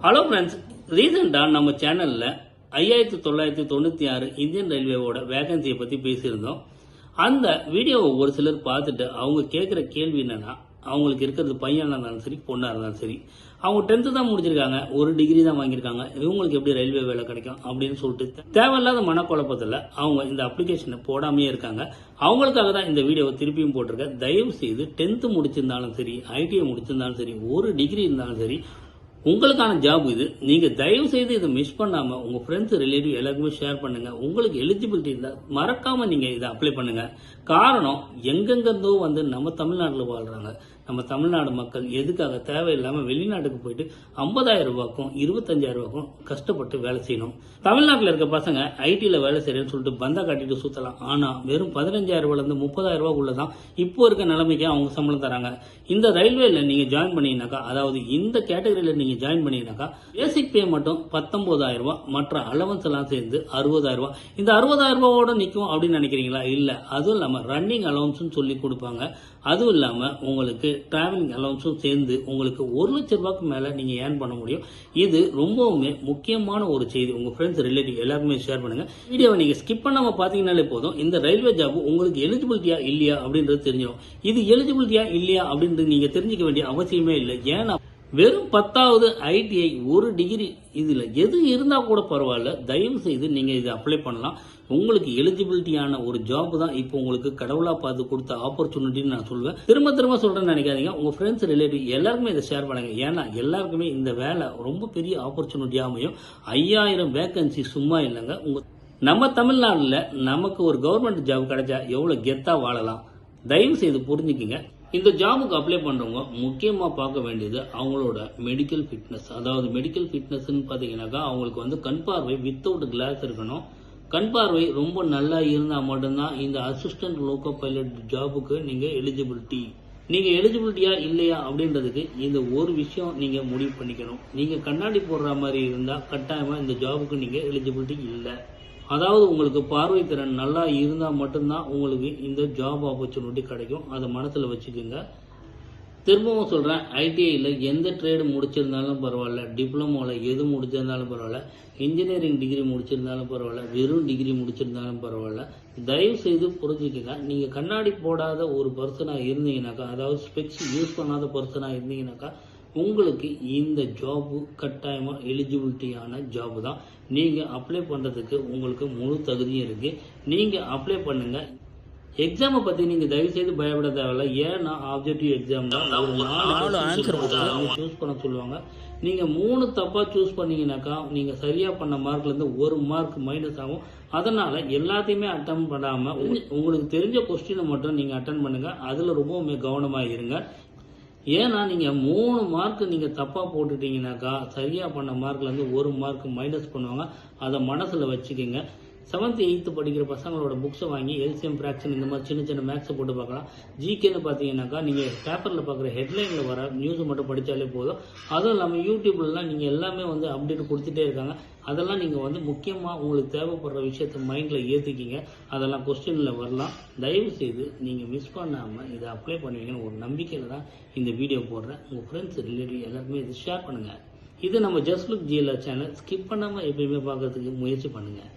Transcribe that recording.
Hello friends, ரீசெண்டாக நம்ம சேனலில் 5996 இந்தியன் ரயில்வேவோட வேகன்சியை பற்றி பேசியிருந்தோம். அந்த வீடியோவை ஒரு சிலர் பார்த்துட்டு அவங்க கேட்குற கேள்வி என்னன்னா, அவங்களுக்கு இருக்கிறது பையனாக இருந்தாலும் சரி பொண்ணாக இருந்தாலும் சரி, அவங்க 10th தான் முடிச்சிருக்காங்க, ஒரு டிகிரி தான் வாங்கியிருக்காங்க, இவங்களுக்கு எப்படி ரயில்வே வேலை கிடைக்கும் அப்படின்னு சொல்லிட்டு தேவையில்லாத மனக்குழப்பத்தில் அவங்க இந்த அப்ளிகேஷனை போடாமையே இருக்காங்க. அவங்களுக்காக தான் இந்த வீடியோவை திருப்பியும் போட்டிருக்கேன். தயவு செய்து 10th முடிச்சிருந்தாலும் சரி, ஐடிஐ முடிச்சிருந்தாலும் சரி, ஒரு டிகிரி இருந்தாலும் சரி, உங்களுக்கான ஜாப் இது. நீங்க தயவு செய்து இதை மிஸ் பண்ணாம உங்க ஃப்ரெண்ட்ஸ் ரிலேட்டிவ் எல்லாருக்குமே ஷேர் பண்ணுங்க. உங்களுக்கு எலிஜிபிலிட்டி இருந்தா மறக்காம நீங்க இதை அப்ளை பண்ணுங்க. காரணம், எங்கெங்கிருந்தோ வந்து நம்ம தமிழ்நாட்டில் வாழ்றாங்க. நம்ம தமிழ்நாடு மக்கள் எதுக்காக தேவையில்லாம வெளிநாட்டுக்கு போயிட்டு 50,000 ரூபாய்க்கும் 25,000 ரூபாய்க்கும் கஷ்டப்பட்டு வேலை செய்யணும். தமிழ்நாட்டில் இருக்க பசங்க ஐடியில் வேலை செய்யறேன்னு சொல்லிட்டு பந்தா காட்டிட்டு சுத்தலாம். ஆனா வெறும் 15,000 ரூபாயிலிருந்து 30,000 ரூபாய்க்குள்ளதான் இப்போ இருக்க நிலைமைக்கு அவங்க சம்பளம் தராங்க. இந்த ரயில்வேல நீங்க ஜாயின் பண்ணீங்கன்னாக்கா, அதாவது இந்த கேட்டகரியில நீங்க ஜாயின் பண்ணீங்கன்னாக்கா, பேசிக் பே மட்டும் 19,000 ரூபாய், மற்ற அலவன்ஸ் எல்லாம் சேர்ந்து 60,000 ரூபாய். இந்த 60,000 ரூபாயோட நிற்கும் அப்படின்னு நினைக்கிறீங்களா? இல்ல, அதுவும் இல்லாம ரன்னிங் அலவன்ஸ் சொல்லி கொடுப்பாங்க. அதுவும் இல்லாம உங்களுக்கு டிராவலிங் அலவன்ஸும் சேர்ந்து உங்களுக்கு 1 லட்சம் ரூபாய்க்கு மேல நீங்க ஏர்ன் பண்ண முடியும். இது ரொம்பவுமே முக்கியமான ஒரு செய்தி. உங்க ஃப்ரெண்ட்ஸ் ரிலேட்டிவ் எல்லாருக்குமே ஷேர் பண்ணுங்க. வீடியோவை நீங்க ஸ்கிப் பண்ணாம பாத்தீங்கன்னாலே போதும், இந்த ரயில்வே ஜாப் உங்களுக்கு எலிஜிபிலிட்டியா இல்லையா அப்படின்றது தெரிஞ்சிடும். இது எலிஜிபிலிட்டியா இல்லையா அப்படின்றது நீங்க தெரிஞ்சுக்க வேண்டிய அவசியமே இல்லை. ஏன்னா வெறும் 10வது ஐடிஐ, ஒரு டிகிரி, இதுல எது இருந்தா கூட பரவாயில்ல, தயவு செய்து நீங்க இதை அப்ளை பண்ணலாம். உங்களுக்கு எலிஜிபிலிட்டியான ஒரு ஜாப் தான் இப்போ உங்களுக்கு கடவுளா பார்த்து கொடுத்த ஆப்பர்ச்சுனிட்டின்னு நான் சொல்லுவேன். திரும்ப திரும்ப சொல்றேன்னு நினைக்காதீங்க. உங்க ஃப்ரெண்ட்ஸ் ரிலேட்டிவ் எல்லாருக்குமே இதை ஷேர் பண்ணுங்க. ஏன்னா எல்லாருக்குமே இந்த வேலை ரொம்ப பெரிய ஆப்பர்ச்சுனிட்டியா அமையும். 5000 வேகன்சி சும்மா இல்லைங்க. நம்ம தமிழ்நாடுல நமக்கு ஒரு கவர்மெண்ட் ஜாப் கிடைச்சா எவ்வளவு கெத்தா வாழலாம். தயவு செய்து புரிஞ்சுக்கிங்க. இந்த ஜாபுக்கு அப்ளை பண்றவங்க முக்கியமா பார்க்க வேண்டியது அவங்களோட மெடிக்கல் ஃபிட்னஸ். அதாவது மெடிக்கல் ஃபிட்னஸ்ன்னு பாத்தீங்கன்னாக்கா, அவங்களுக்கு வந்து கண் பார்வை வித்தவுட் கிளாஸ் இருக்கணும். கண் பார்வை ரொம்ப நல்லா இருந்தா மட்டும்தான் இந்த அசிஸ்டன்ட் லோகோ பைலட் ஜாபுக்கு நீங்க எலிஜிபிலிட்டி. நீங்க எலிஜிபிலிட்டியா இல்லையா அப்படின்றதுக்கு இந்த ஒரு விஷயம் நீங்க முடிவு பண்ணிக்கணும். நீங்க கண்ணாடி போடுற மாதிரி இருந்தா கட்டாயமா இந்த ஜாபுக்கு நீங்க எலிஜிபிலிட்டி இல்லை. அதாவது உங்களுக்கு பார்வை திறன் நல்லா இருந்தால் மட்டும்தான் உங்களுக்கு இந்த ஜாப் ஆப்பர்ச்சுனிட்டி கிடைக்கும். அதை மனசில் வச்சுக்கோங்க. திரும்பவும் சொல்கிறேன், ஐடிஐயில் எந்த ட்ரேடு முடிச்சிருந்தாலும் பரவாயில்ல, டிப்ளமோவில் எது முடிச்சிருந்தாலும் பரவாயில்ல, இன்ஜினியரிங் டிகிரி முடிச்சிருந்தாலும் பரவாயில்ல, வெறும் டிகிரி முடிச்சிருந்தாலும் பரவாயில்ல, தயவு செய்து புரிஞ்சுக்கங்க. நீங்கள் கண்ணாடி போடாத ஒரு பர்சனாக இருந்தீங்கன்னாக்கா, அதாவது ஸ்பெக்ஸ் யூஸ் பண்ணாத பர்சனாக இருந்தீங்கன்னாக்கா, உங்களுக்கு இந்த ஜாபு கட்டாயமாக எலிஜிபிலிட்டியான ஜாபு தான். நீங்கள் அப்ளை பண்ணுறதுக்கு உங்களுக்கு முழு தகுதியும் இருக்குது. நீங்கள் அப்ளை பண்ணுங்கள். எக்ஸாமை பற்றி நீங்கள் தயவுசெய்து பயப்பட தேவையில்லை. ஏன்னா ஆப்ஜெக்டிவ் எக்ஸாம் தான். 4 ஆன்சர் சூஸ் பண்ண சொல்லுவாங்க. நீங்கள் 3 தப்பாக சூஸ் பண்ணீங்கன்னாக்கா, நீங்கள் சரியாக பண்ண மார்க்லேருந்து 1 மார்க் மைனஸ் ஆகும். அதனால் எல்லாத்தையுமே அட்டன் பண்ணாமல் உங்களுக்கு தெரிஞ்ச கொஸ்டினை மட்டும் நீங்கள் அட்டன் பண்ணுங்கள். அதில் ரொம்பவுமே கவனமாக இருங்க. ஏன்னா நீங்கள் 3 மார்க் நீங்கள் தப்பாக போட்டுட்டீங்கன்னாக்கா, சரியாக பண்ண மார்க்லேருந்து 1 மார்க் மைனஸ் பண்ணுவாங்க. அதை மனசில் வச்சுக்கோங்க. 7th 8th படிக்கிற பசங்களோட புக்ஸை வாங்கி எல்சிஎம் ஃப்ராக்ஷன் இந்த மாதிரி சின்ன சின்ன மேக்ஸை போட்டு பார்க்கலாம். ஜிகேன்னு பார்த்தீங்கன்னாக்கா, நீங்கள் பேப்பரில் பார்க்குற ஹெட்லைனில் வர நியூஸை மட்டும் படித்தாலே போதும். அதுவும் இல்லாமல் யூடியூப்லலாம் நீங்கள் எல்லாமே வந்து அப்டேட் கொடுத்துட்டே இருக்காங்க. அதெல்லாம் நீங்கள் வந்து முக்கியமாக உங்களுக்கு தேவைப்படுற விஷயத்தை மைண்டில் ஏற்றிக்கிங்க. அதெல்லாம் கொஸ்டினில் வரலாம். தயவு செய்து நீங்கள் மிஸ் பண்ணாமல் இதை அப்ளை பண்ணுவீங்கன்னு ஒரு நம்பிக்கையில் தான் இந்த வீடியோ போடுறேன். உங்கள் ஃப்ரெண்ட்ஸ் ரிலேட்டிவ் எல்லாருக்குமே இதை ஷேர் பண்ணுங்கள். இது நம்ம just look GLR channel. Skip பண்ணாமல் எப்பயுமே பார்க்கறதுக்கு முயற்சி பண்ணுங்கள்.